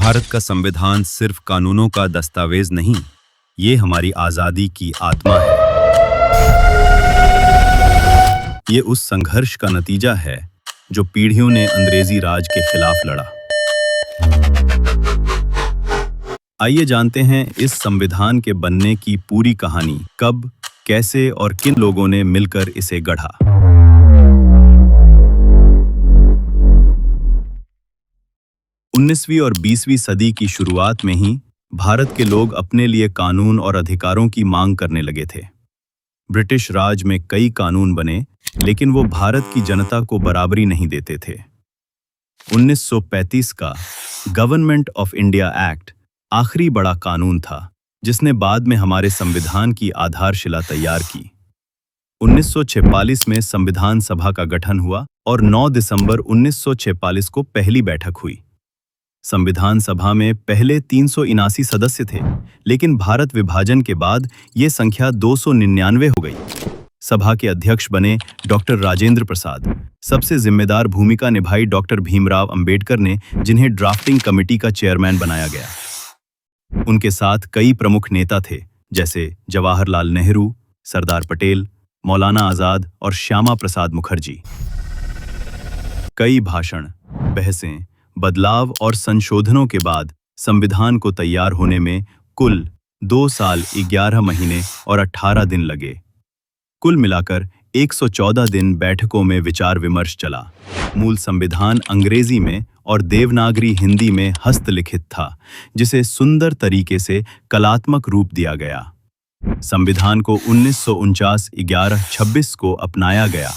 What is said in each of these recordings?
भारत का संविधान सिर्फ कानूनों का दस्तावेज नहीं, ये हमारी आज़ादी की आत्मा है। ये उस संघर्ष का नतीजा है जो पीढ़ियों ने अंग्रेजी राज के खिलाफ लड़ा। आइए जानते हैं इस संविधान के बनने की पूरी कहानी, कब, कैसे और किन लोगों ने मिलकर इसे गढ़ा। 19वीं और 20वीं सदी की शुरुआत में ही भारत के लोग अपने लिए कानून और अधिकारों की मांग करने लगे थे। ब्रिटिश राज में कई कानून बने, लेकिन वो भारत की जनता को बराबरी नहीं देते थे। 1935 का गवर्नमेंट ऑफ इंडिया एक्ट आखिरी बड़ा कानून था, जिसने बाद में हमारे संविधान की आधारशिला तैयार की। 1946 में संविधान सभा का गठन हुआ और 9 दिसंबर 1946 को पहली बैठक हुई। संविधान सभा में पहले 379 सदस्य थे, लेकिन भारत विभाजन के बाद ये संख्या 299 हो गई। सभा के अध्यक्ष बने डॉक्टर राजेंद्र प्रसाद। सबसे जिम्मेदार भूमिका निभाई डॉक्टर भीमराव अंबेडकर ने, जिन्हें ड्राफ्टिंग कमेटी का चेयरमैन बनाया गया। उनके साथ कई प्रमुख नेता थे, जैसे जवाहरलाल नेहरू, सरदार पटेल, मौलाना आजाद और श्यामा प्रसाद मुखर्जी। कई भाषण, बहसें, बदलाव और संशोधनों के बाद संविधान को तैयार होने में कुल 2 साल 11 महीने और 18 दिन लगे। कुल मिलाकर 114 दिन बैठकों में विचार विमर्श चला। मूल संविधान अंग्रेजी में और देवनागरी हिंदी में हस्तलिखित था, जिसे सुंदर तरीके से कलात्मक रूप दिया गया। संविधान को 1949-11-26 को अपनाया गया,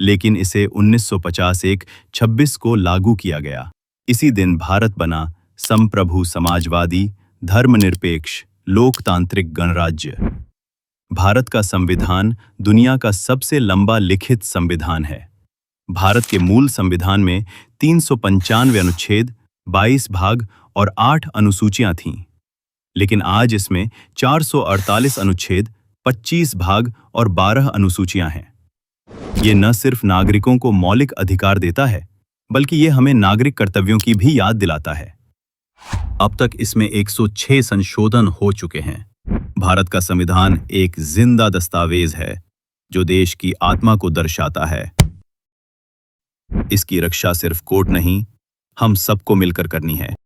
लेकिन इसे 1950-1-26 को लागू किया गया। इसी दिन भारत बना संप्रभु समाजवादी, धर्मनिरपेक्ष, लोकतांत्रिक गणराज्य। भारत का संविधान दुनिया का सबसे लंबा लिखित संविधान है। भारत के मूल संविधान में 395 अनुच्छेद, 22 भाग और 8 अनुसूचियां थीं, लेकिन आज इसमें 448 अनुच्छेद, 25 भाग और 12 अनुसूचियां हैं। ये न सिर्फ नागरिकों को मौलिक अधिकार देता है, बल्कि ये हमें नागरिक कर्तव्यों की भी याद दिलाता है। अब तक इसमें 106 संशोधन हो चुके हैं। भारत का संविधान एक जिंदा दस्तावेज है, जो देश की आत्मा को दर्शाता है। इसकी रक्षा सिर्फ कोर्ट नहीं, हम सबको मिलकर करनी है।